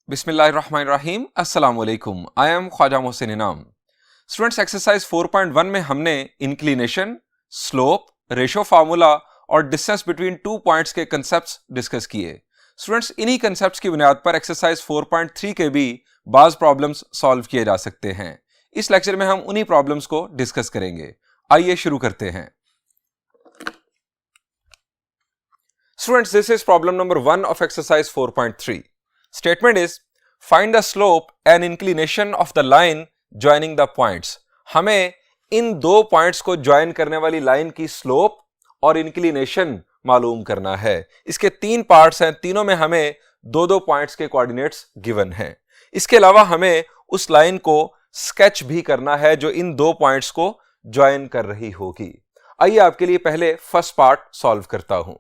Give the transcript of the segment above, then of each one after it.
बिस्मिल्लाहिर्रहमानिर्रहीम अस्सलाम वालेकुम। आई एम ख्वाजा मोहसिन इनाम। स्टूडेंट्स, एक्सरसाइज 4.1 में हमने इंक्लिनेशन, स्लोप, रेशो फार्मूला और डिस्टेंस बिटवीन टू पॉइंट्स के कंसेप्ट्स डिस्कस किए। स्टूडेंट्स, इन्हीं कंसेप्ट्स की बुनियाद पर एक्सरसाइज 4.3 के भी बाज प्रॉब्लम्स सॉल्व किए जा सकते हैं। इस लेक्चर में हम उन्हीं प्रॉब्लम्स को डिस्कस करेंगे। आइए शुरू करते हैं। Students, this is problem number 1 of exercise 4.3. Statement is, find the slope and inclination of the line joining the points. हमें इन दो पॉइंट्स को ज्वाइन करने वाली लाइन की स्लोप और इंक्लिनेशन मालूम करना है। इसके तीन पार्ट्स हैं, तीनों में हमें दो दो पॉइंट्स के कोऑर्डिनेट्स गिवन हैं। इसके अलावा हमें उस लाइन को स्केच भी करना है जो इन दो पॉइंट्स को ज्वाइन कर रही होगी। आइए आपके लिए पहले फर्स्ट पार्ट सॉल्व करता हूं।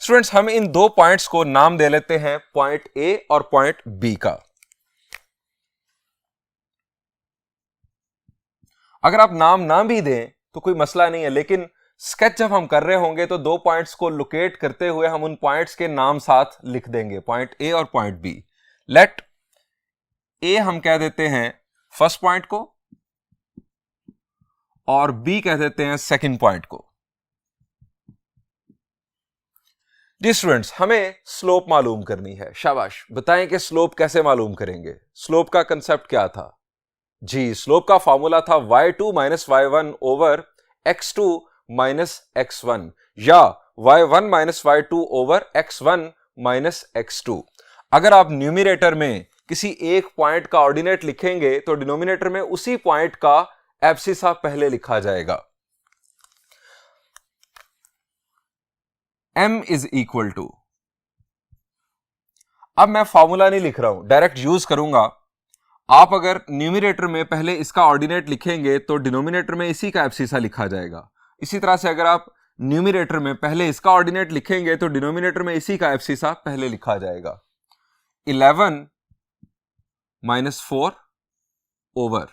स्टूडेंट्स, हम इन दो पॉइंट्स को नाम दे लेते हैं पॉइंट ए और पॉइंट बी का। अगर आप नाम ना भी दें तो कोई मसला नहीं है, लेकिन स्केच जब हम कर रहे होंगे तो दो पॉइंट्स को लोकेट करते हुए हम उन पॉइंट्स के नाम साथ लिख देंगे, पॉइंट ए और पॉइंट बी। लेट ए हम कह देते हैं फर्स्ट पॉइंट को और बी कह देते हैं सेकंड पॉइंट को। जी स्टूडेंट्स, हमें स्लोप मालूम करनी है। शाबाश, बताएं कि स्लोप कैसे मालूम करेंगे। स्लोप का कंसेप्ट क्या था? जी, स्लोप का फॉर्मूला था y2 minus y1 over x2 minus x1 या y1 minus y2 over x1 minus x2। अगर आप न्यूमरेटर में किसी एक पॉइंट का ऑर्डिनेट लिखेंगे तो डिनोमिनेटर में उसी पॉइंट का एब्सिसा पहले लिखा जाएगा। m इज इक्वल टू, अब मैं फॉर्मूला नहीं लिख रहा हूं, डायरेक्ट यूज करूंगा। आप अगर न्यूमरेटर में पहले इसका ऑर्डिनेट लिखेंगे तो डिनोमिनेटर में इसी का एब्सिसा लिखा जाएगा। इसी तरह से अगर आप न्यूमरेटर में पहले इसका ऑर्डिनेट लिखेंगे तो डिनोमिनेटर में इसी का एब्सिसा पहले लिखा जाएगा। 11 माइनस 4 ओवर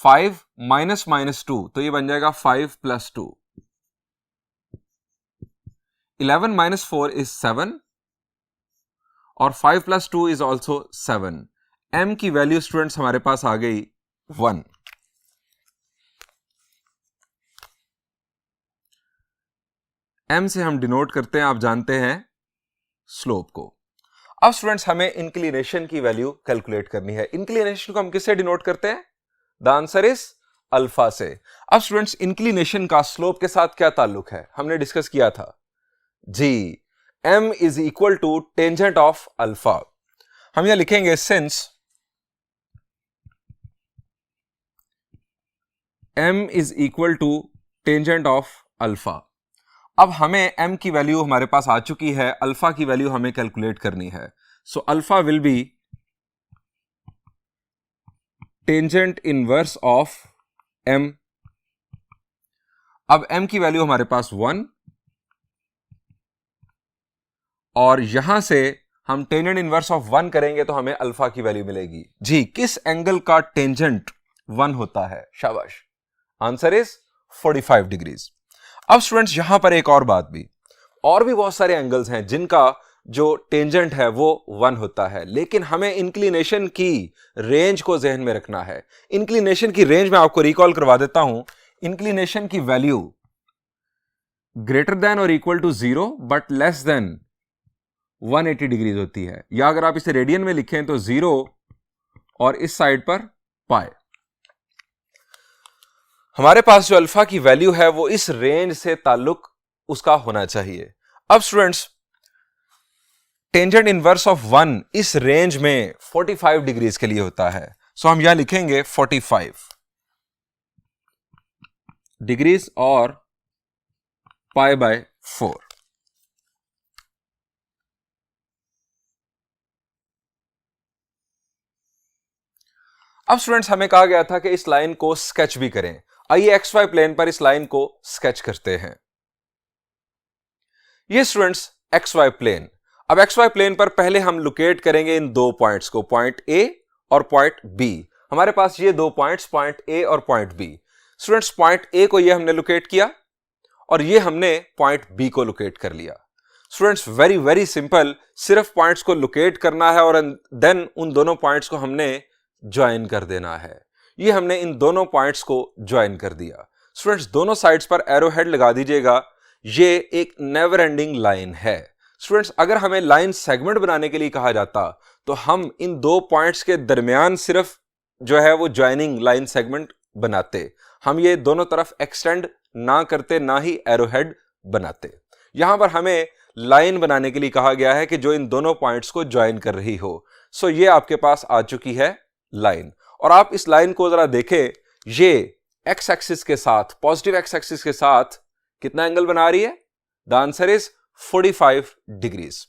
5 माइनस माइनस 2, तो ये बन जाएगा 5 प्लस 2। 11 minus 4 is 7 और 5 plus 2 is also 7। m की वैल्यू स्टूडेंट्स हमारे पास आ गई 1। m से हम डिनोट करते हैं, आप जानते हैं, स्लोप को। अब स्टूडेंट्स हमें इंक्लिनेशन की वैल्यू कैलकुलेट करनी है। इंक्लिनेशन को हम किससे डिनोट करते हैं? द आंसर इज अल्फा से। अब स्टूडेंट्स, इंक्लिनेशन का स्लोप के साथ क्या ताल्लुक है, हमने डिस्कस किया था। जी, m is equal to tangent of alpha. हम यह लिखेंगे since m is equal to tangent of alpha. अब हमें m की वैल्यू हमारे पास आ चुकी है, अल्फा की वैल्यू हमें कैलकुलेट करनी है। So alpha will be tangent inverse of m। अब m की वैल्यू हमारे पास 1 और यहां से हम टेंजेंट इनवर्स ऑफ 1 करेंगे तो हमें अल्फा की वैल्यू मिलेगी। जी, किस एंगल का टेंजेंट 1 होता है? शाबाश, आंसर इज 45 डिग्रीज। अब स्टूडेंट्स, यहां पर एक और बात भी, और भी बहुत सारे एंगल्स हैं जिनका जो टेंजेंट है वो 1 होता है, लेकिन हमें इंक्लिनेशन की रेंज को जहन में रखना है। इंक्लिनेशन की रेंज में आपको रिकॉल करवा देता हूं। इंक्लिनेशन की वैल्यू ग्रेटर देन और equal to 0 but less than 180 degrees होती है, या अगर आप इसे रेडियन में लिखें तो 0 और इस साइड पर पाई। हमारे पास जो अल्फा की वैल्यू है वो इस रेंज से ताल्लुक उसका होना चाहिए। अब स्टूडेंट्स, टेंजेंट इनवर्स ऑफ 1 इस रेंज में 45 डिग्रीज के लिए होता है। सो हम यहां लिखेंगे 45 डिग्रीज और पाई बाय 4। अब स्टूडेंट्स, हमें कहा गया था कि इस लाइन को स्केच भी करें। आइए एक्स वाई प्लेन पर इस लाइन को स्केच करते हैं। ये स्टूडेंट्स एक्स वाई प्लेन। अब एक्स वाई प्लेन पर पहले हम लोकेट करेंगे इन दो पॉइंट्स को, पॉइंट ए और पॉइंट बी। हमारे पास ये दो पॉइंट्स, पॉइंट ए और point B. Students, point A को ये हमने लोकेट किया और ये हमने पॉइंट बी को लोकेट कर लिया। स्टूडेंट्स वेरी वेरी सिंपल, सिर्फ पॉइंट्स को लोकेट करना है और देन उन दोनों पॉइंट्स को हमने ज्वाइन कर देना है। ये हमने इन दोनों पॉइंट्स को ज्वाइन कर दिया। स्टूडेंट्स दोनों साइड्स पर एरो हेड लगा दीजिएगा। ये एक नेवर एंडिंग लाइन है। स्टूडेंट्स अगर हमें लाइन सेगमेंट बनाने के लिए कहा जाता तो हम इन दो पॉइंट्स के दरमियान सिर्फ जो है वो ज्वाइनिंग लाइन सेगमेंट बनाते, हम ये दोनों तरफ एक्सटेंड ना करते, ना ही एरो हेड बनाते। यहां पर हमें लाइन बनाने के लिए कहा गया है कि जो इन दोनों पॉइंट्स को ज्वाइन कर रही हो। सो ये आपके पास आ चुकी है लाइन, और आप इस लाइन को जरा देखें, ये एक्स एक्सिस के साथ, पॉजिटिव एक्स एक्सिस के साथ कितना एंगल बना रही है? The answer is 45 degrees.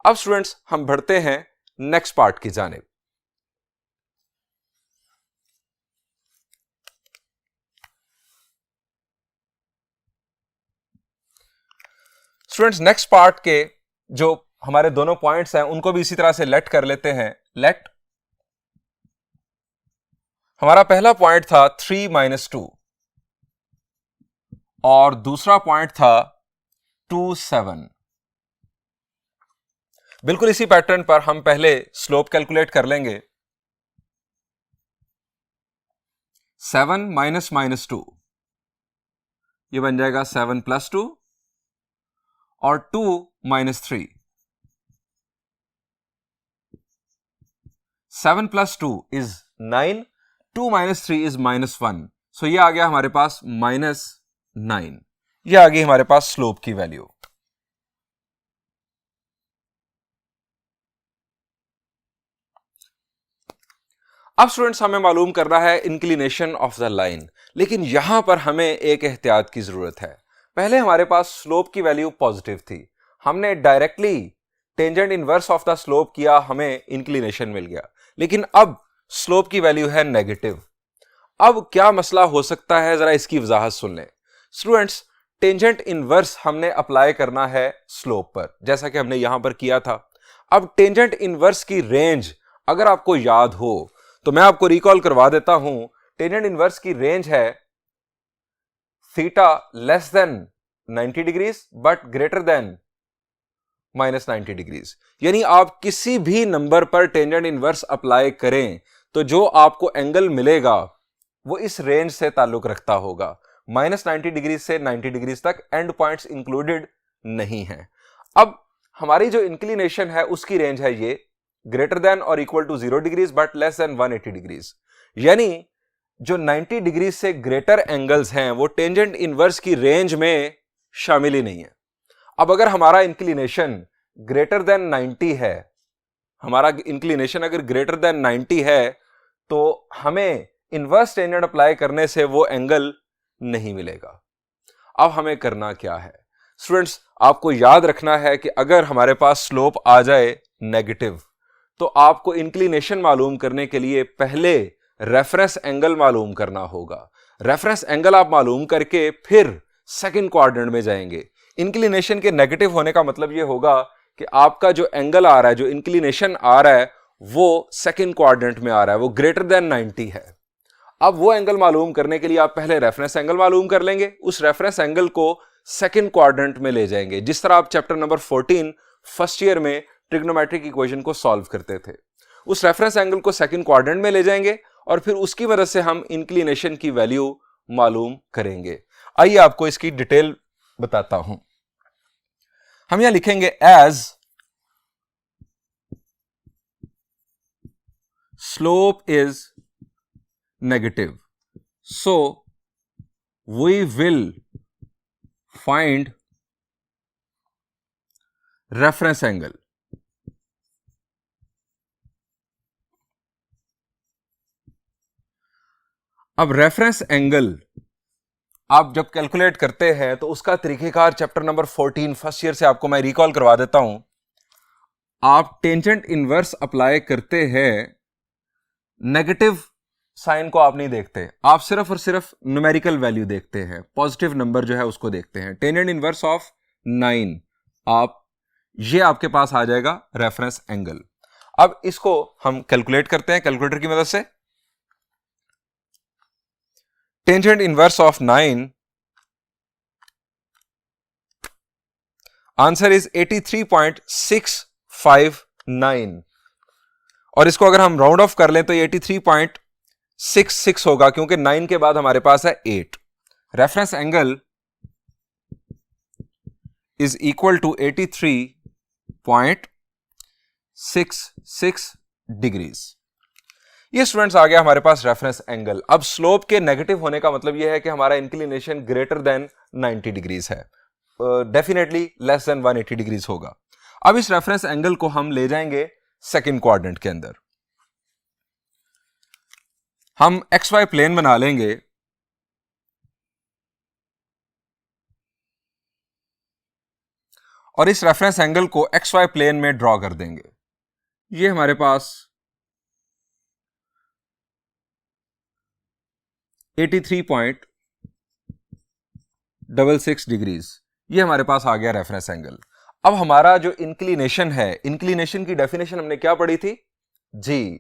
अब स्टूडेंट्स हम बढ़ते हैं नेक्स्ट पार्ट की जानिब। स्टूडेंट्स नेक्स्ट पार्ट के जो हमारे दोनों पॉइंट्स हैं उनको भी इसी तरह से लेट कर लेते हैं। लेट हमारा पहला पॉइंट था 3 - 2 और दूसरा पॉइंट था 2 7। बिल्कुल इसी पैटर्न पर हम पहले स्लोप कैलकुलेट कर लेंगे। 7 - -2 ये बन जाएगा 7 + 2 और 2 - 3। 7 + 2 is 9, 2 - 3 is -1। सो ये आ गया हमारे पास -9। ये आ गई हमारे पास स्लोप की वैल्यू। अब स्टूडेंट्स हमें मालूम करना है इंक्लिनेशन ऑफ द लाइन, लेकिन यहां पर हमें एक एहतियात की जरूरत है। पहले हमारे पास स्लोप की वैल्यू पॉजिटिव थी, हमने directly tangent inverse of the slope किया, हमें इंक्लिनेशन मिल गया। लेकिन अब स्लोप की वैल्यू है नेगेटिव। अब क्या मसला हो सकता है, जरा इसकी वजाहत सुन लें। स्टूडेंट्स टेंजेंट इनवर्स हमने अप्लाई करना है स्लोप पर, जैसा कि हमने यहां पर किया था। अब टेंजेंट इनवर्स की रेंज अगर आपको याद हो तो मैं आपको रिकॉल करवा देता हूं। टेंजेंट इनवर्स की रेंज है theta less than 90 degrees but greater than -90 degrees. यानी आप किसी भी नंबर पर टेंजेंट इनवर्स अप्लाई करें तो जो आपको एंगल मिलेगा वो इस रेंज से ताल्लुक रखता होगा। -90 डिग्री से 90 डिग्रीज तक एंड पॉइंट्स इंक्लूडेड नहीं है। अब हमारी जो इंक्लिनेशन है उसकी रेंज है ये ग्रेटर देन और equal to 0 degrees but less than 180 degrees. यानी जो 90 डिग्री से ग्रेटर एंगल्स हैं वो टेंजेंट इनवर्स की रेंज में शामिल ही नहीं है। अब अगर हमारा इंक्लिनेशन ग्रेटर देन 90 है, हमारा इंक्लिनेशन अगर ग्रेटर देन 90 है तो हमें इनवर्स टेंजेंट अप्लाई करने से वो एंगल नहीं मिलेगा। अब हमें करना क्या है? स्टूडेंट्स आपको याद रखना है कि अगर हमारे पास स्लोप आ जाए नेगेटिव तो आपको इंक्लिनेशन मालूम करने के लिए पहले रेफरेंस एंगल मालूम करना होगा। रेफरेंस एंगल आप मालूम करके फिर सेकंड क्वाड्रेंट में जाएंगे। इंक्लिनेशन के नेगेटिव होने का मतलब यह होगा कि आपका जो एंगल आ रहा है, जो इंक्लिनेशन आ रहा है वो सेकंड क्वाड्रेंट में आ रहा है, वो ग्रेटर देन 90 है। अब वो एंगल मालूम करने के लिए आप पहले रेफरेंस एंगल मालूम कर लेंगे, उस रेफरेंस एंगल को सेकंड क्वाड्रेंट में ले जाएंगे, जिस तरह आप चैप्टर नंबर 14 फर्स्ट ईयर में ट्रिग्नोमेट्रिक इक्वेशन को सॉल्व करते थे। उस रेफरेंस एंगल को सेकंड क्वाड्रेंट में ले जाएंगे और फिर उसकी मदद से हम इंक्लिनेशन की वैल्यू मालूम करेंगे। आइए आपको इसकी डिटेल बताता हूं। हम यहां लिखेंगे as slope is negative so we will find reference angle. अब रेफरेंस एंगल आप जब कैलकुलेट करते हैं तो उसका तरीकेकार चैप्टर नंबर 14 फर्स्ट ईयर से आपको मैं रिकॉल करवा देता हूं। आप टेंजेंट इनवर्स अप्लाई करते हैं, नेगेटिव साइन को आप नहीं देखते, आप सिर्फ और सिर्फ न्यूमेरिकल वैल्यू देखते हैं, पॉजिटिव नंबर जो है उसको देखते हैं। टेंजेंट इनवर्स ऑफ 9 आप ये आपके पास आ जाएगा रेफरेंस एंगल। अब इसको हम कैलकुलेट करते हैं कैलकुलेटर की मदद से। Tangent inverse of 9 answer is 83.659 और इसको अगर हम राउंड ऑफ कर लें तो ये 83.66 होगा क्योंकि 9 के बाद हमारे पास है 8. Reference angle is equal to 83.66 degrees. ये स्टूडेंट्स आ गया हमारे पास रेफरेंस एंगल. अब स्लोप के नेगेटिव होने का मतलब यह है कि हमारा इंक्लिनेशन ग्रेटर देन 90 डिग्रीज है, डेफिनेटली लेस देन 180 डिग्रीज होगा. अब इस रेफरेंस एंगल को हम ले जाएंगे सेकंड क्वाड्रेंट के अंदर. हम एक्स वाई प्लेन बना लेंगे और इस रेफरेंस एंगल को एक्स वाई प्लेन में ड्रॉ कर देंगे. ये हमारे पास 83.66 डिग्रीज, ये हमारे पास आ गया रेफरेंस एंगल. अब हमारा जो इंक्लिनेशन है, इंक्लिनेशन की डेफिनेशन हमने क्या पढ़ी थी जी,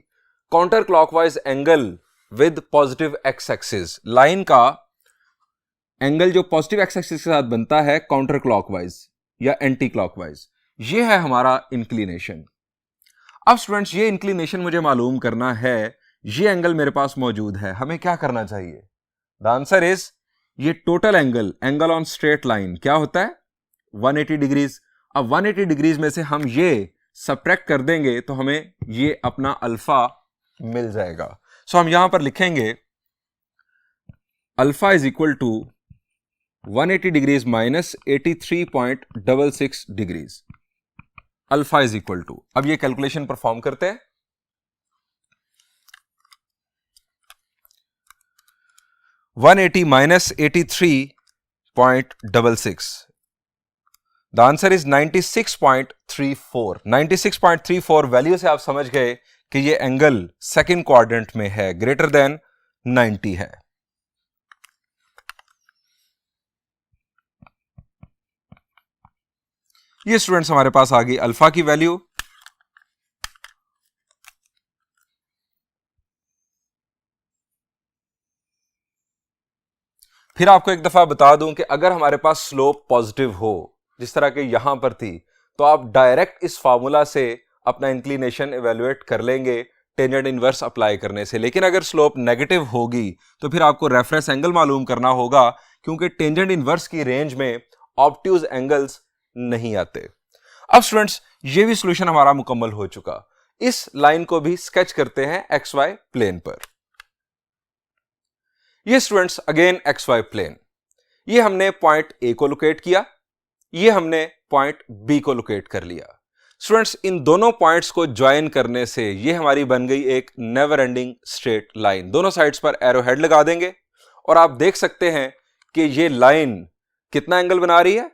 counter clockwise angle with positive X axis. Line का एंगल जो पॉजिटिव एक्स एक्सिस के साथ बनता है काउंटर क्लॉकवाइज या एंटी क्लॉकवाइज, ये है हमारा इंक्लिनेशन. अब स्टूडेंट्स ये इंक्लिनेशन मुझे मालूम करना है, ये एंगल मेरे पास मौजूद है, हमें क्या करना चाहिए? द आंसर इज ये total angle, angle on straight line क्या होता है 180 डिग्रीज. अब 180 डिग्रीज में से हम ये सबट्रैक्ट कर देंगे तो हमें ये अपना अल्फा मिल जाएगा. सो हम यहां पर लिखेंगे alpha is equal to 180 degrees minus 83.66 degrees. Alpha is equal to, अब ये कैलकुलेशन परफॉर्म करते हैं. 180 minus 83.66. The answer is 96.34. 96.34 value से आप समझ गए कि ये एंगल सेकंड क्वाड्रेंट में है, ग्रेटर देन 90 है. ये स्टूडेंट्स हमारे पास आ गई अल्फा की वैल्यू. फिर आपको एक दफा बता दूं कि अगर हमारे पास स्लोप पॉजिटिव हो, जिस तरह के यहां पर थी, तो आप डायरेक्ट इस फार्मूला से अपना इंक्लिनेशन इवेलुएट कर लेंगे टेंजेंट इनवर्स अप्लाई करने से. लेकिन अगर स्लोप नेगेटिव होगी तो फिर आपको रेफरेंस एंगल मालूम करना होगा, क्योंकि टेंजेंट इनवर्स की रेंज में ऑब्ट्यूज एंगल्स नहीं आते. अब स्टूडेंट्स ये भी सॉल्यूशन हमारा मुकम्मल हो चुका. इस लाइन को भी स्केच करते हैं एक्स वाई प्लेन पर. ये students again x y plane, ये हमने पॉइंट ए को लोकेट किया, ये हमने पॉइंट बी को लोकेट कर लिया. स्टूडेंट्स इन दोनों पॉइंट्स को ज्वाइन करने से ये हमारी बन गई एक नेवर एंडिंग स्ट्रेट लाइन. दोनों साइड्स पर एरो हेड लगा देंगे और आप देख सकते हैं कि ये लाइन कितना एंगल बना रही है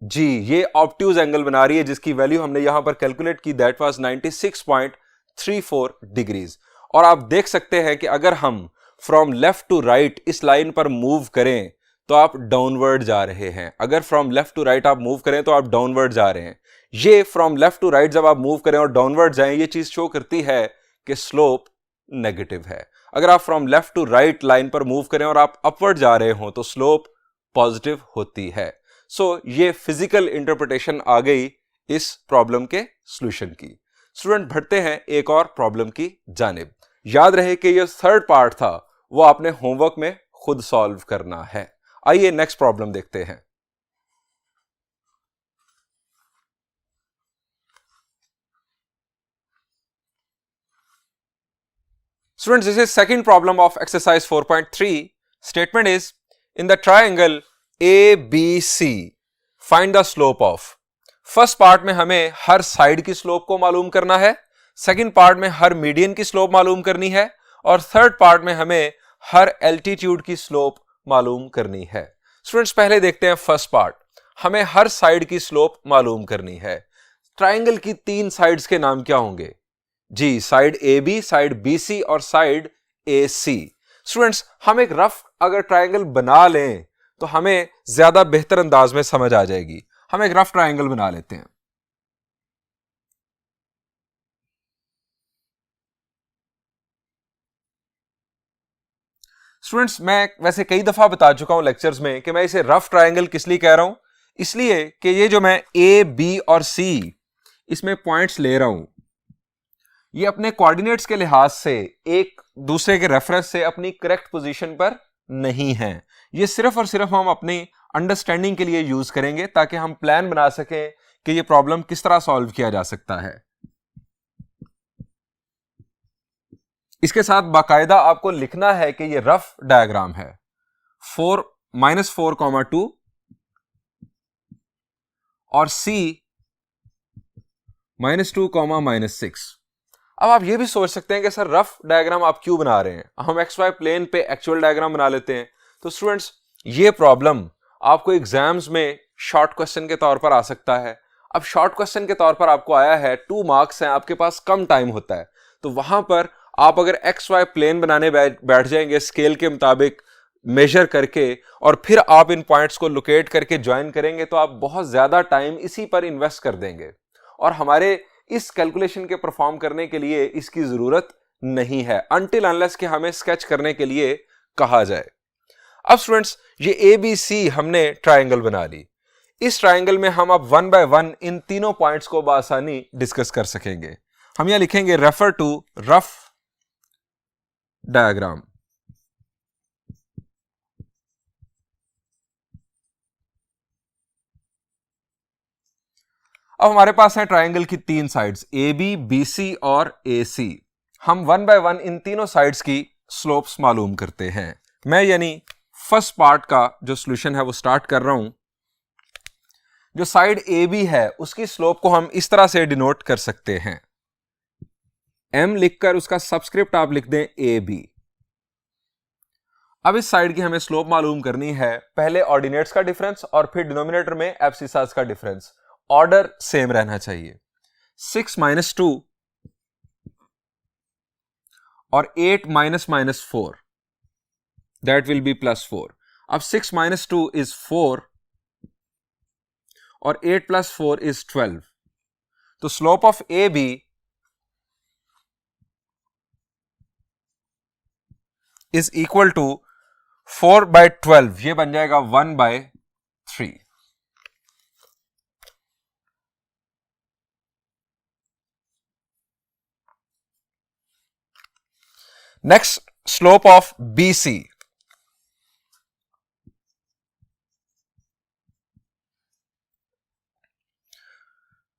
जी, ये ऑब्ट्यूज एंगल बना रही है, जिसकी वैल्यू हमने यहां पर कैलकुलेट की, दैट वाज 96.34 डिग्रीज. और आप देख सकते हैं कि अगर हम फ्रॉम लेफ्ट टू राइट इस लाइन पर मूव करें तो आप डाउनवर्ड जा रहे हैं. अगर फ्रॉम लेफ्ट टू राइट आप मूव करें तो आप डाउनवर्ड जा रहे हैं. ये फ्रॉम लेफ्ट टू राइट जब आप मूव करें और डाउनवर्ड जाएं, ये चीज शो करती है कि स्लोप नेगेटिव है. अगर आप from left to right line पर मूव करें और आप अपवर्ड जा रहे हो तो स्लोप पॉजिटिव होती है. सो ये फिजिकल इंटरप्रिटेशन आ गई इस प्रॉब्लम के सॉल्यूशन की. स्टूडेंट बढ़ते हैं एक और प्रॉब्लम की जानिब. याद रहे कि ये थर्ड पार्ट था, वो आपने होमवर्क में खुद सॉल्व करना है. आइए नेक्स्ट प्रॉब्लम देखते हैं. Students, this is second problem of exercise 4.3. Statement is, in the triangle ABC, find the slope of. First part में हमें हर साइड की स्लोप को मालूम करना है, सेकंड पार्ट में हर मीडियन की स्लोप मालूम करनी है, और थर्ड पार्ट में हमें हर एल्टीट्यूड की स्लोप मालूम करनी है. स्टूडेंट्स पहले देखते हैं फर्स्ट पार्ट. हमें हर साइड की स्लोप मालूम करनी है. ट्राइंगल की तीन साइड्स के नाम क्या होंगे जी? Side A B, side B C और साइड ए सी. स्टूडेंट्स हम एक रफ अगर ट्राइंगल बना लें तो हमें ज्यादा बेहतर अंदाज में समझ आ जाएगी. हम एक रफ ट्राइंगल बना लेते हैं. स्टूडेंट्स मैं वैसे कई दफा बता चुका हूं लेक्चर्स में कि मैं इसे रफ ट्राइंगल किस लिए कह रहा हूं. इसलिए कि ये जो मैं ए, बी और सी इसमें पॉइंट्स ले रहा हूं, ये अपने कोऑर्डिनेट्स के लिहाज से एक दूसरे के रेफरेंस से अपनी करेक्ट पोजीशन पर नहीं है। ये सिर्फ और सिर्फ हम अपनी अंडरस्टैंडिंग के लिए यूज करेंगे ताकि हम प्लान बना सकें कि ये प्रॉब्लम किस तरह सॉल्व किया जा सकता है। इसके साथ बाकायदा आपको लिखना है कि ये रफ डायग्राम है। 4 -4, 2 और C -2, -6। अब आप ये भी सोच सकते हैं कि सर रफ डायग्राम आप क्यों बना रहे हैं, हम एक्स वाई प्लेन पे एक्चुअल डायग्राम बना लेते हैं। तो स्टूडेंट्स, ये प्रॉब्लम आपको एग्जाम्स में शॉर्ट क्वेश्चन के तौर पर आ सकता है। अब शॉर्ट क्वेश्चन के तौर पर आपको आया है, 2 मार्क्स हैं, आपके पास कम टाइम होता है, तो वहां पर आप अगर एक्स वाई प्लेन बनाने बैठ जाएंगे स्केल के मुताबिक मेजर करके, और फिर आप इन पॉइंट्स को लोकेट करके ज्वाइन करेंगे, तो आप बहुत ज्यादा टाइम इसी पर इन्वेस्ट कर देंगे और हमारे इस कैलकुलेशन के परफॉर्म करने के लिए इसकी जरूरत नहीं है, अनटिल अनलेस कि हमें स्केच करने के लिए कहा जाए। अब स्टूडेंट्स, ये ए बी सी हमने ट्राइंगल बना ली। इस ट्राइंगल में हम अब 1 बाय 1 इन तीनों पॉइंट्स को बआसानी डिस्कस कर सकेंगे। हम यहां लिखेंगे रेफर टू रफ डायग्राम। अब हमारे पास है ट्राइंगल की 3 sides, A B, B C और ए सी। हम 1 बाय 1 इन तीनों साइड्स की स्लोप्स मालूम करते हैं। मैं यानी फर्स्ट पार्ट का जो सॉल्यूशन है वो स्टार्ट कर रहा हूं। जो साइड ए बी है उसकी स्लोप को हम इस तरह से डिनोट कर सकते हैं, एम लिखकर उसका सबस्क्रिप्ट आप लिख दें ए बी। अब इस साइड की हमें स्लोप मालूम करनी है, पहले ऑर्डिनेट्स का डिफरेंस और फिर डिनोमिनेटर में एब्सिसास का डिफरेंस, ऑर्डर सेम रहना चाहिए। 6 - 2 और 8 - -4, दैट विल बी +4। अब 6 - 2 इज 4 और 8 + 4 इज 12। तो slope of A B is equal to 4/12, ये बन जाएगा 1/3। Next, slope of B C.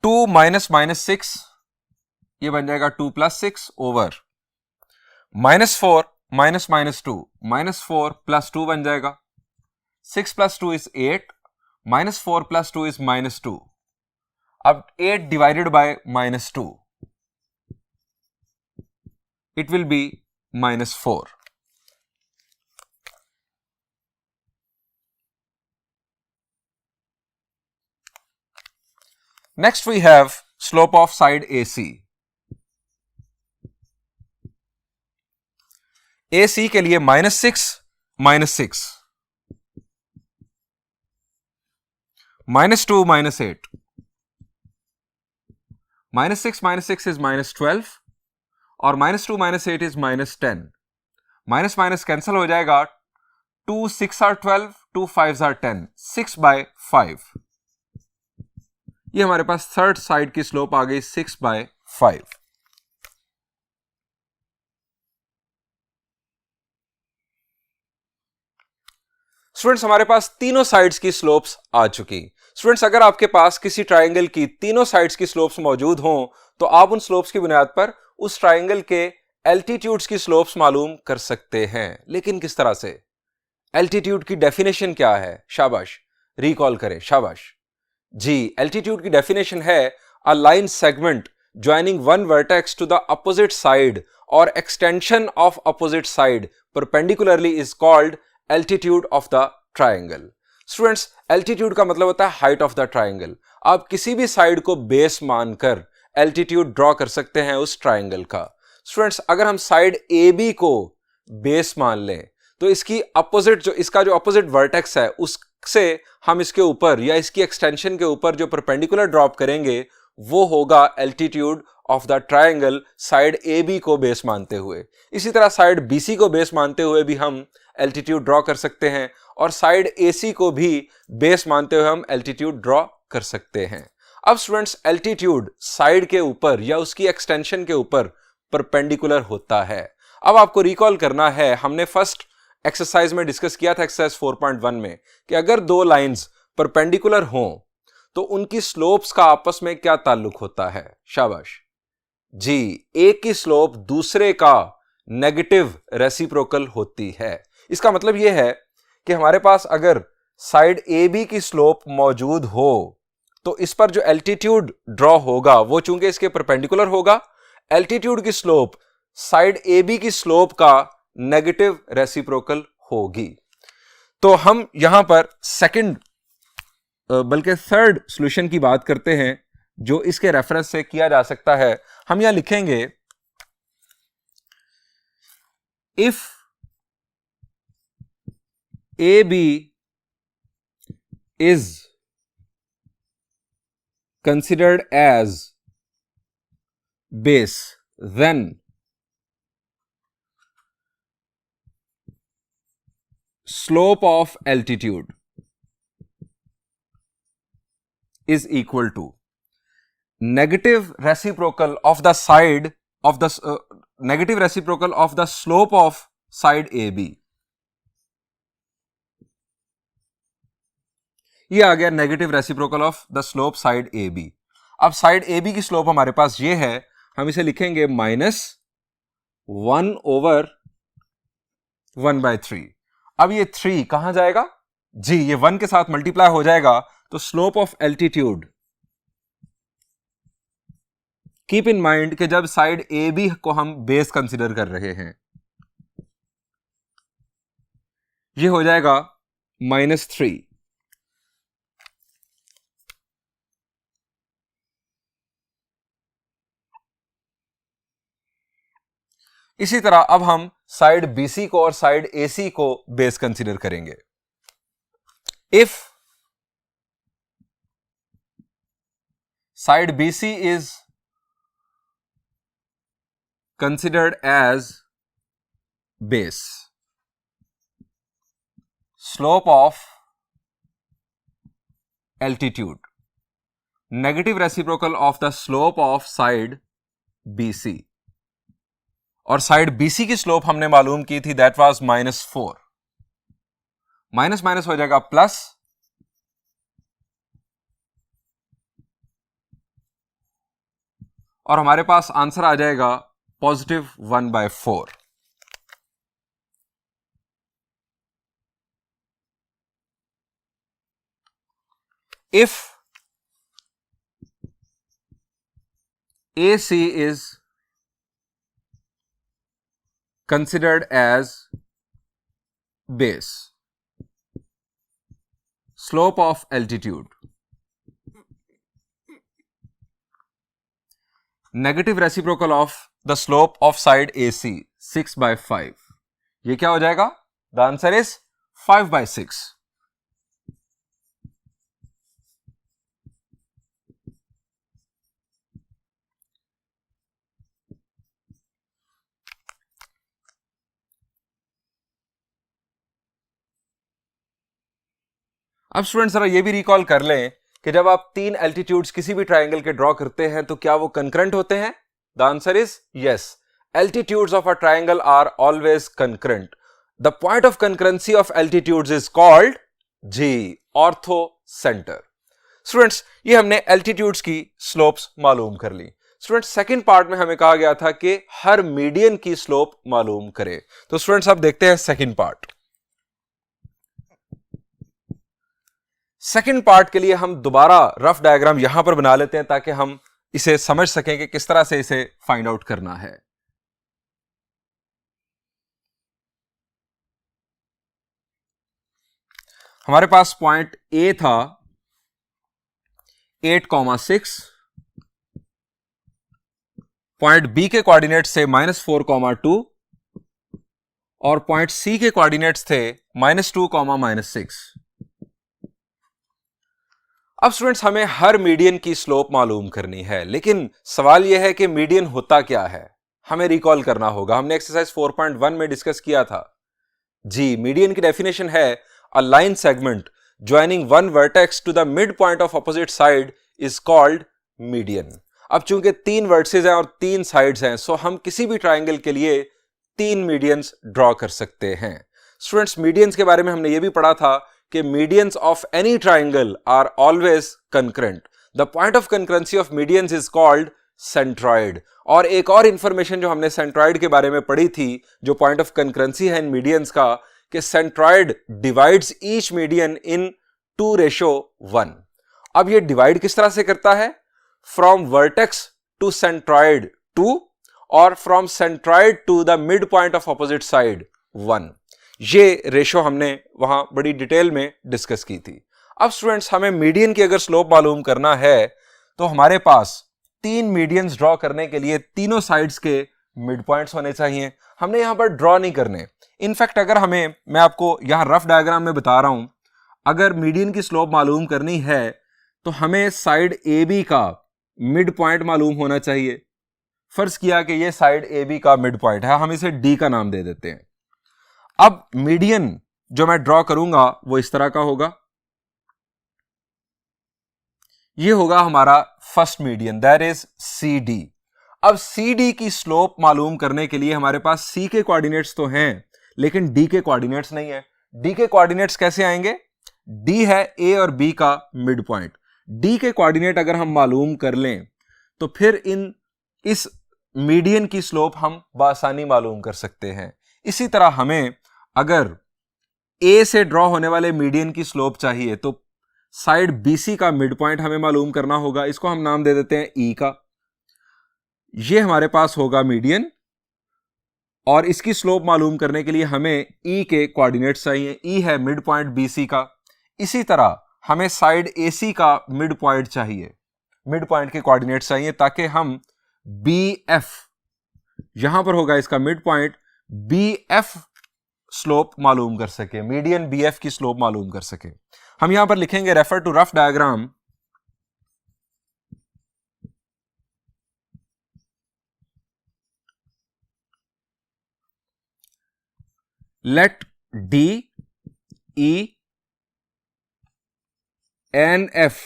To -6, ये बन जाएगा 2 + 6 ओवर -4 -2, -4 + 2 बन जाएगा। 6 + 2 इज 8, -4 + 2 इज -2। अब 8 divided by -2, it will be -4। Next we have slope of side AC. AC के लिए -6 -6, -2 -8, -6 -6 is -12 और -2 -8 is -10। माइनस कैंसिल हो जाएगा, 2 6 are 12, 2 5 are 10, 6/5। ये हमारे पास थर्ड साइड की स्लोप आ गई 6/5। स्टूडेंट्स, हमारे पास तीनों साइड्स की स्लोप्स आ चुकी। स्टूडेंट्स, अगर आपके पास किसी ट्राइंगल की तीनों साइड्स की स्लोप्स मौजूद हों तो आप उन स्लोप्स की बुनियाद पर उस ट्राइंगल के एल्टीट्यूड्स की स्लोप्स मालूम कर सकते हैं। लेकिन किस तरह से? एल्टीट्यूड की डेफिनेशन क्या है? शाबाश, रिकॉल करें, शाबाश जी। एल्टीट्यूड की डेफिनेशन है a line segment joining one vertex to the opposite side और extension of opposite side perpendicularly is called altitude of the triangle. Students, altitude का मतलब होता है हाइट ऑफ द ट्राइंगल। आप किसी भी साइड को बेस मानकर एल्टीट्यूड ड्रॉ कर सकते हैं उस ट्राइंगल का। स्टूडेंट्स, अगर हम साइड ए बी को बेस मान लें तो इसकी अपोजिट इसका जो अपोजिट वर्टेक्स है उससे हम इसके ऊपर या इसकी एक्सटेंशन के ऊपर जो परपेंडिकुलर ड्रॉप करेंगे वो होगा altitude of the triangle side A B को बेस मानते हुए। इसी तरह साइड बी सी को बेस मानते हुए भी हम एल्टीट्यूड ड्रॉ कर सकते हैं और साइड AC को भी बेस मानते हुए हम एल्टीट्यूड ड्रॉ कर सकते हैं। अब स्टूडेंट्स, एल्टीट्यूड साइड के ऊपर या उसकी एक्सटेंशन के ऊपर परपेंडिकुलर होता है। अब आपको रिकॉल करना है, हमने फर्स्ट एक्सरसाइज में डिस्कस किया था एक्सरसाइज 4.1 में कि अगर दो लाइंस परपेंडिकुलर हों तो उनकी स्लोप्स का आपस में क्या ताल्लुक होता है। शाबाश जी, एक की स्लोप दूसरे का नेगेटिव रेसिप्रोकल होती है। इसका मतलब यह है कि हमारे पास अगर साइड AB की स्लोप मौजूद हो तो इस पर जो एल्टीट्यूड ड्रॉ होगा वो चूंकि इसके परपेंडिकुलर होगा, एल्टीट्यूड की स्लोप साइड AB की स्लोप का नेगेटिव रेसिप्रोकल होगी। तो हम यहां पर सेकंड बल्कि थर्ड सॉल्यूशन की बात करते हैं जो इसके रेफरेंस से किया जा सकता है। हम यहां लिखेंगे if AB is considered as base, then slope of altitude is equal to negative reciprocal of the side of the negative reciprocal of the slope of side AB। ये आ गया negative reciprocal of the slope side AB। अब side AB की slope हमारे पास ये है, हम इसे लिखेंगे -1/3। अब ये 3 कहां जाएगा जी, ये 1 के साथ मल्टीप्लाई हो जाएगा तो slope of altitude, keep in mind कि जब साइड AB को हम बेस कंसीडर कर रहे हैं, ये हो जाएगा -3। इसी तरह अब हम साइड BC को और साइड AC को बेस कंसीडर करेंगे। If side BC is considered as base, slope of altitude, negative reciprocal of the slope of side BC, और साइड BC की स्लोप हमने मालूम की थी, दैट वाज -4। माइनस माइनस हो जाएगा प्लस, और हमारे पास आंसर आ जाएगा +1/4। If AC is considered as base, slope of altitude, negative reciprocal of the slope of side AC 6/5, ये क्या हो जाएगा? The answer is 5/6। अब स्टूडेंट जरा ये भी रिकॉल कर लें कि जब आप 3 एल्टीट्यूड्स किसी भी ट्राइंगल के ड्रॉ करते हैं तो क्या वो कंकरेंट होते हैं? The answer is yes. Altitudes of a triangle are always concurrent. The point of concurrency of altitudes is called G orthocentre. Students, ये हमने एल्टीट्यूड्स की स्लोप्स मालूम कर ली। स्टूडेंट्स, सेकंड पार्ट में हमें कहा गया था कि हर मीडियन की स्लोप मालूम करें। तो स्टूडेंट्स, अब देखते हैं सेकंड पार्ट। सेकंड पार्ट के लिए हम दोबारा रफ डायग्राम यहां पर बना लेते हैं ताकि हम इसे समझ सकें कि किस तरह से इसे फाइंड आउट करना है। हमारे पास पॉइंट ए था 8,6, पॉइंट बी के कोऑर्डिनेट्स थे -4,2 और पॉइंट सी के कोऑर्डिनेट्स थे -2, -6। अब स्टूडेंट्स, हमें हर मीडियन की स्लोप मालूम करनी है, लेकिन सवाल यह है कि मीडियन होता क्या है, हमें रिकॉल करना होगा। हमने एक्सरसाइज 4.1 में डिस्कस किया था जी, मीडियन की डेफिनेशन है a line segment joining one vertex to the mid point of opposite side is called median. अब चूंकि 3 वर्टिसेस हैं और 3 साइड्स हैं, सो हम किसी भी ट्राइंगल के लिए 3 मीडियंस ड्रॉ कर सकते हैं। स्टूडेंट्स, मीडियंस के बारे में हमने ये भी पढ़ा था कि medians of any triangle are always concurrent. The point of concurrency of medians is called centroid. और एक और इंफॉर्मेशन जो हमने सेंट्रॉइड के बारे में पढ़ी थी, जो पॉइंट ऑफ कंकरेंसी है इन मीडियंस का, कि सेंट्रॉइड डिवाइड्स ईच मीडियन इन 2:1। अब ये डिवाइड किस तरह से करता है? फ्रॉम वर्टेक्स टू सेंट्रॉइड 2 और from centroid to the mid point of opposite side 1। ये रेशो हमने वहां बड़ी डिटेल में डिस्कस की थी। अब स्टूडेंट्स, हमें मीडियन की अगर स्लोप मालूम करना है तो हमारे पास 3 मीडियंस ड्रॉ करने के लिए तीनों साइड्स के मिड पॉइंट्स होने चाहिए। हमने यहां पर ड्रॉ नहीं करने। इनफैक्ट अगर मैं आपको यहां रफ डायग्राम में बता रहा हूं, अगर मीडियन की स्लोप मालूम करनी है तो हमें साइड ए बी का मिड पॉइंट मालूम होना चाहिए। फर्ज किया कि ये साइड ए बी का मिड पॉइंट है, हम इसे डी का नाम दे देते हैं। अब मीडियन जो मैं ड्रॉ करूंगा वो इस तरह का होगा। ये होगा हमारा first median, that is C D. अब सी डी की स्लोप मालूम करने के लिए हमारे पास सी के कोऑर्डिनेट्स तो हैं, लेकिन डी के कोऑर्डिनेट्स नहीं है। डी के कोऑर्डिनेट्स कैसे आएंगे? डी है ए और बी का मिड पॉइंट। डी के कोऑर्डिनेट अगर हम मालूम कर लें तो फिर इस मीडियन की स्लोप हम बासानी मालूम कर सकते हैं। इसी तरह हमें अगर ए से ड्रॉ होने वाले मीडियन की स्लोप चाहिए तो साइड बीसी का मिड पॉइंट हमें मालूम करना होगा। इसको हम नाम दे देते हैं ई का। ये हमारे पास होगा मीडियन और इसकी स्लोप मालूम करने के लिए हमें ई के कोऑर्डिनेट्स चाहिए। ई है मिड पॉइंट बीसी का। इसी तरह हमें साइड एसी का मिड पॉइंट चाहिए, मिड पॉइंट के कोऑर्डिनेट्स चाहिए, ताकि हम बी एफ, यहां पर होगा इसका mid point, B F slope मालूम कर सके, मीडियन बी एफ की स्लोप मालूम कर सके। हम यहां पर लिखेंगे refer to rough diagram. Let D E and F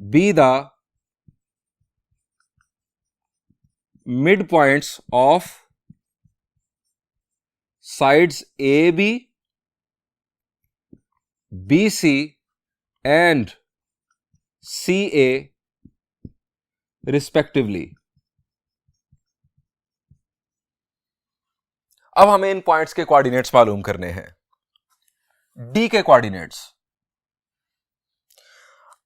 be the midpoints of sides AB, BC and CA respectively। अब हमें इन पॉइंट्स के कोऑर्डिनेट्स मालूम करने हैं। डी के कोऑर्डिनेट्स,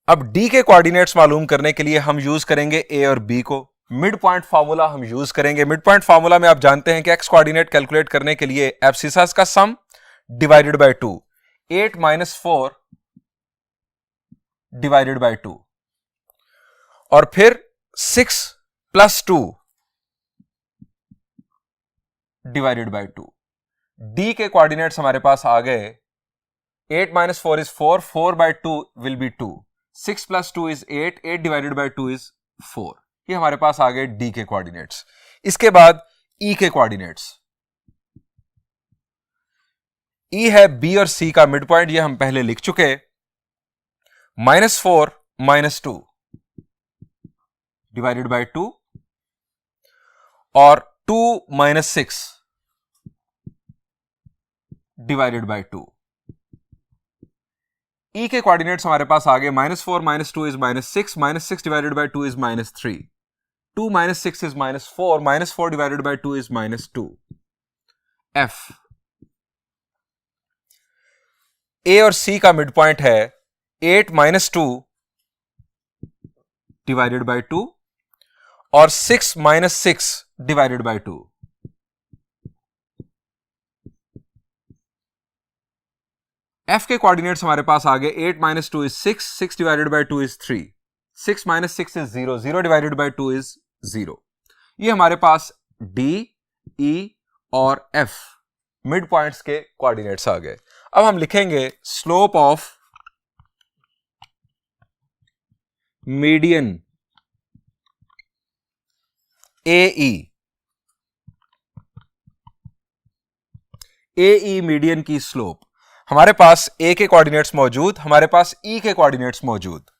अब डी के कोऑर्डिनेट्स मालूम करने के लिए हम यूज करेंगे ए और बी को। मिड पॉइंट फार्मूला हम यूज करेंगे। मिड पॉइंट फार्मूला में आप जानते हैं कि एक्स कोऑर्डिनेट कैलकुलेट करने के लिए एब्सिसस का सम डिवाइडेड बाय 2, 8 - 4 डिवाइडेड बाय 2 और फिर 6 + 2 डिवाइडेड बाय 2। डी के कोऑर्डिनेट्स हमारे पास आ गए। 8 - 4 is 4, 4/2 will be 2, 6 + 2 is 8, 8 divided by 2 is 4। ये हमारे पास आ गए डी के कोऑर्डिनेट्स। इसके बाद ई के कोऑर्डिनेट्स। ई है बी और सी का मिड पॉइंट, ये हम पहले लिख चुके। -4 - 2 डिवाइडेड बाय 2 और 2 - 6 डिवाइडेड बाय 2। ई के कोऑर्डिनेट्स हमारे पास आ गए। -4 - 2 is -6, -6 divided by 2 is -3, 2 - 6 is -4, -4 divided by 2 is -2। F, A और सी का मिड पॉइंट है 8 - 2 डिवाइडेड बाय 2 और 6 - 6 डिवाइडेड बाय 2। एफ के कोऑर्डिनेट्स हमारे पास आ गए। 8 - 2 is 6, 6 divided by 2 is 3, 6 - 6 is 0, 0 divided by 2 is 0। ये हमारे पास डी, ई और एफ मिड पॉइंट्स के कोऑर्डिनेट्स आ गए। अब हम लिखेंगे slope of median A E A E median की स्लोप, हमारे पास ए के कोऑर्डिनेट्स मौजूद, हमारे पास ई के कोऑर्डिनेट्स मौजूद।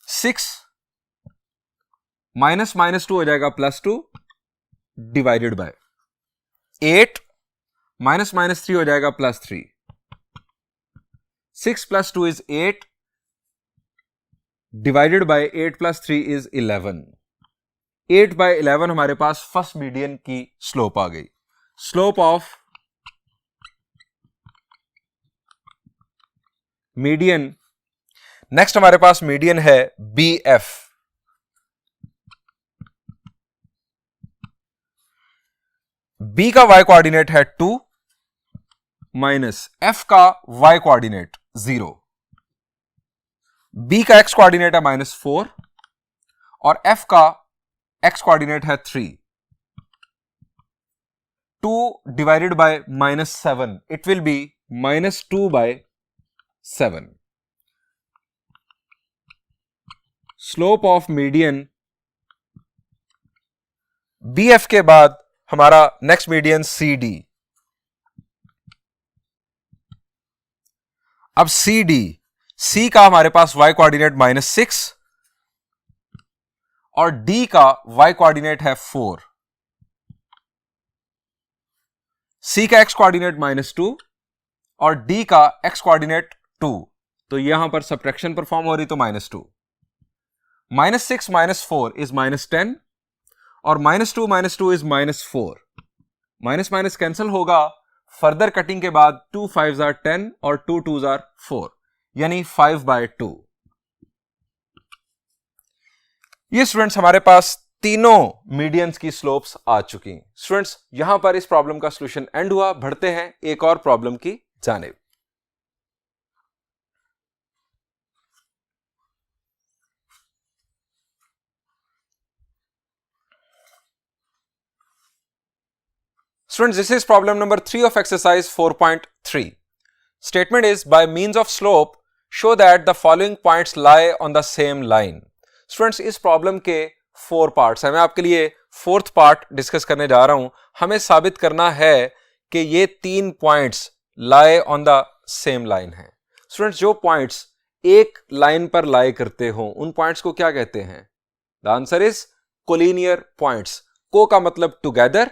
6 माइनस माइनस 2 हो जाएगा +2 डिवाइडेड बाय 8 माइनस माइनस 3 हो जाएगा +3। 6 + 2 इज 8 डिवाइडेड बाय 8 + 3 इज 11। 8/11 हमारे पास फर्स्ट मीडियन की स्लोप आ गई। स्लोप ऑफ मीडियन, नेक्स्ट हमारे पास मीडियन है BF। B का y कोऑर्डिनेट है 2 माइनस F का y कोऑर्डिनेट 0, B का x कोऑर्डिनेट है -4 और F का x कोऑर्डिनेट है 3। 2 divided by -7, it will be -2/7। Slope of median BF के बाद हमारा नेक्स्ट मीडियन CD। अब C का हमारे पास y कोऑर्डिनेट -6 और D का y कोऑर्डिनेट है 4। C का x कोऑर्डिनेट -2 और D का x कोऑर्डिनेट 2, तो यहां पर सब्ट्रैक्शन परफॉर्म हो रही, तो -2। -6 -4 इज -10 और -2 -2 इज -4। माइनस माइनस कैंसिल होगा, फर्दर कटिंग के बाद 2 5s are 10 और 2 2s are 4, यानी 5/2। ये स्टूडेंट्स हमारे पास तीनों मीडियंस की स्लोप्स आ चुकी हैं। स्टूडेंट्स यहां पर इस प्रॉब्लम का सॉल्यूशन एंड हुआ। बढ़ते हैं एक और प्रॉब्लम की जानिब। Students, this is problem number 3 of exercise 4.3. Statement is, by means of slope, show that the following points lie on the same line. Students, इस problem के 4 parts हैं। मैं आपके लिए 4th part डिस्कस करने जा रहा हूं। हमें साबित करना है कि ये 3 points lie on the same line हैं। Students, जो points एक लाइन पर lie करते हो, उन points को क्या कहते हैं? The answer is collinear points. को का मतलब together,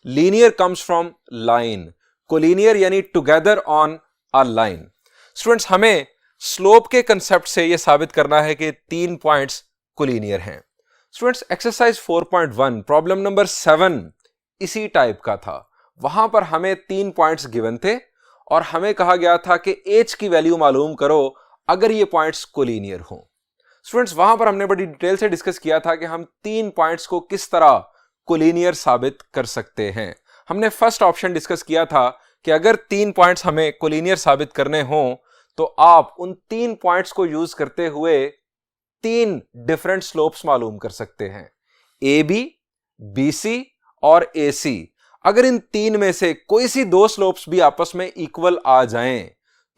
linear comes from line, collinear यानी together on a line. Students हमें स्लोप के कंसेप्ट से यह साबित करना है कि 3 पॉइंट्स collinear हैं। स्टूडेंट्स एक्सरसाइज 4.1 प्रॉब्लम नंबर 7 इसी टाइप का था। वहां पर हमें 3 पॉइंट्स गिवन थे और हमें कहा गया था कि एच की वैल्यू मालूम करो अगर ये पॉइंट्स collinear हों। स्टूडेंट्स वहां पर हमने बड़ी डिटेल से डिस्कस किया था कि हम 3 पॉइंट्स को किस तरह कोलिनियर साबित कर सकते हैं। हमने फर्स्ट ऑप्शन डिस्कस किया था कि अगर 3 पॉइंट्स हमें कोलिनियर साबित करने हों तो आप उन 3 पॉइंट्स को यूज करते हुए 3 डिफरेंट स्लोप्स मालूम कर सकते हैं, AB, BC और AC। अगर इन 3 में से कोई सी 2 स्लोप्स भी आपस में इक्वल आ जाएं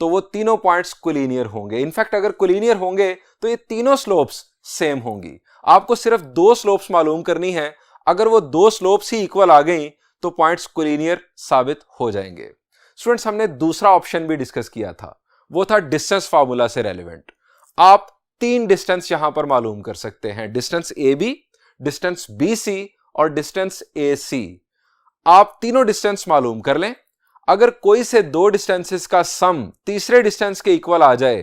तो वो तीनों पॉइंट्स कोलिनियर होंगे। इनफैक्ट अगर कोलिनियर होंगे तो ये तीनों स्लोप्स सेम होंगी। आपको सिर्फ 2 स्लोप्स मालूम करनी है। अगर वो 2 स्लोप्स ही इक्वल आ गई तो पॉइंट्स कोलिनियर साबित हो जाएंगे। स्टूडेंट्स हमने दूसरा ऑप्शन भी डिस्कस किया था, वो था डिस्टेंस फार्मूला से रेलेवेंट। आप 3 डिस्टेंस यहां पर मालूम कर सकते हैं, डिस्टेंस AB, डिस्टेंस BC और डिस्टेंस AC। आप तीनों डिस्टेंस मालूम कर लें। अगर कोई से 2 डिस्टेंसेस का सम तीसरे डिस्टेंस के इक्वल आ जाए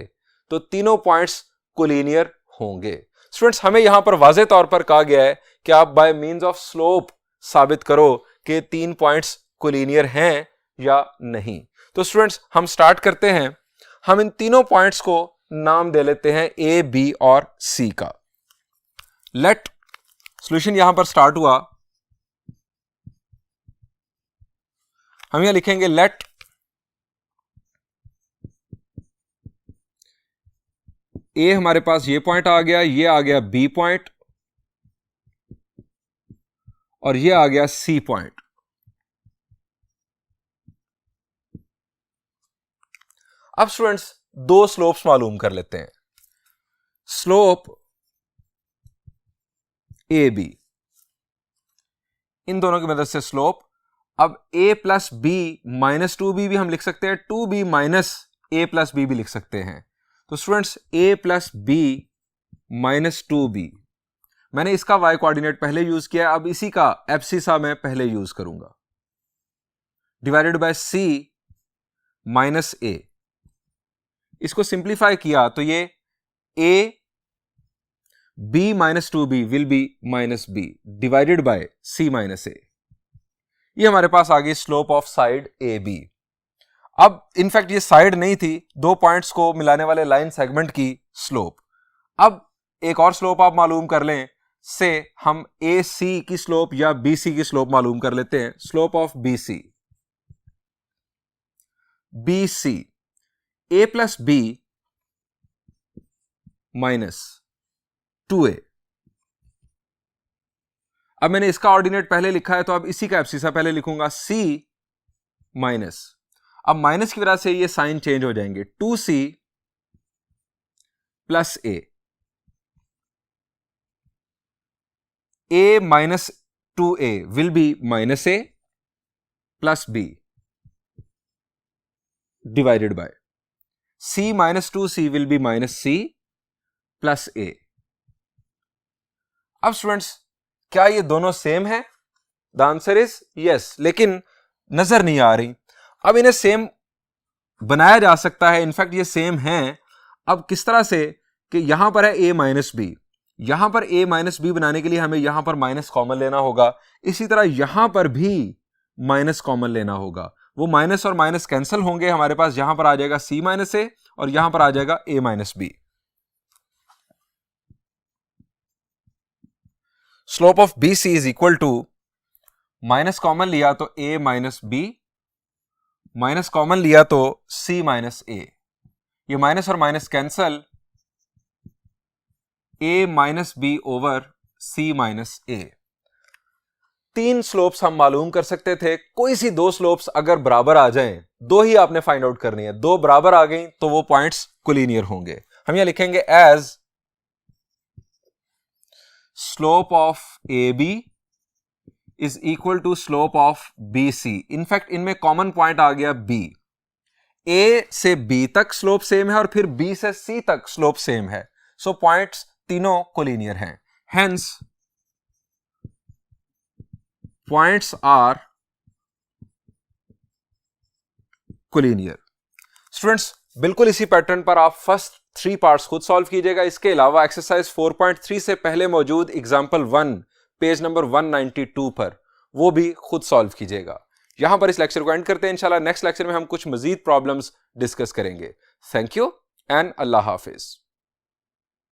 तो तीनों पॉइंट्स कोलिनियर होंगे। स्टूडेंट्स हमें यहां पर वाज़ेह तौर पर कहा गया है कि आप बाय मींस ऑफ स्लोप साबित करो कि 3 पॉइंट्स कोलिनियर हैं या नहीं। तो स्टूडेंट्स हम स्टार्ट करते हैं। हम इन तीनों पॉइंट्स को नाम दे लेते हैं A, B और C का। लेट सॉल्यूशन यहां पर स्टार्ट हुआ। हम यहां लिखेंगे लेट A हमारे पास ये पॉइंट आ गया, ये आ गया B पॉइंट और ये आ गया C पॉइंट। अब स्टूडेंट्स 2 स्लोप्स मालूम कर लेते हैं। स्लोप AB, इन दोनों की मदद से स्लोप अब a plus B minus 2b भी हम लिख सकते हैं, 2b minus a plus b भी लिख सकते हैं। तो students a plus B minus 2b, मैंने इसका y कोऑर्डिनेट पहले यूज किया, अब इसी का एब्सिसा मैं पहले यूज करूंगा, divided by c minus a। इसको सिंप्लीफाई किया तो ये a b minus 2b will be minus b divided by c minus a। ये हमारे पास आ गई slope of side A B. अब इनफैक्ट ये साइड नहीं थी, दो पॉइंट्स को मिलाने वाले लाइन सेगमेंट की स्लोप। अब एक और स्लोप आप मालूम कर लें, से हम ए सी की स्लोप या बी सी की स्लोप मालूम कर लेते हैं। Slope of B C, B C A plus B minus 2a। अब मैंने इसका ऑर्डिनेट पहले लिखा है तो अब इसी का एब्सिसा पहले लिखूंगा, c माइनस, अब माइनस की वजह से ये साइन चेंज हो जाएंगे, 2c plus a minus 2a will be minus a plus b divided by c minus 2c will be minus c plus a। अब स्टूडेंट्स क्या ये दोनों सेम है? द आंसर इज यस, लेकिन नजर नहीं आ रही। अब इन्हें सेम बनाया जा सकता है, इनफैक्ट ये सेम हैं। अब किस तरह से कि यहां पर है a माइनस बी, यहां पर a माइनस बी बनाने के लिए हमें यहां पर माइनस कॉमन लेना होगा, इसी तरह यहां पर भी माइनस कॉमन लेना होगा। वो माइनस और माइनस कैंसिल होंगे, हमारे पास यहां पर आ जाएगा c माइनस a और यहां पर आ जाएगा a minus B. Slope of B C is equal to, minus common लिया तो a minus B, minus common लिया तो c माइनस a, ये माइनस और minus cancel, a minus B over c minus a। तीन स्लोप्स हम मालूम कर सकते थे, कोई सी दो स्लोप्स अगर बराबर आ जाएं, दो ही आपने फाइंड आउट करनी है, दो बराबर आ गई तो वो पॉइंट्स कोलिनियर होंगे। हम यहां लिखेंगे as slope of A B is equal to slope of B C. In fact इनमें कॉमन पॉइंट आ गया b, a से b तक स्लोप सेम है और फिर b से c तक स्लोप सेम है, सो पॉइंट्स तीनों कोलिनियर हैं, hence points are collinear. Students बिल्कुल इसी पैटर्न पर आप फर्स्ट 3 पार्ट्स खुद सॉल्व कीजिएगा। इसके अलावा एक्सरसाइज 4.3 से पहले मौजूद एग्जाम्पल 1 पेज नंबर 192 पर वो भी खुद सॉल्व कीजिएगा। यहां पर इस लेक्चर को एंड करते हैं। इंशाल्लाह नेक्स्ट लेक्चर में हम कुछ मजीद प्रॉब्लम्स डिस्कस करेंगे। Thank you and Allah Hafiz.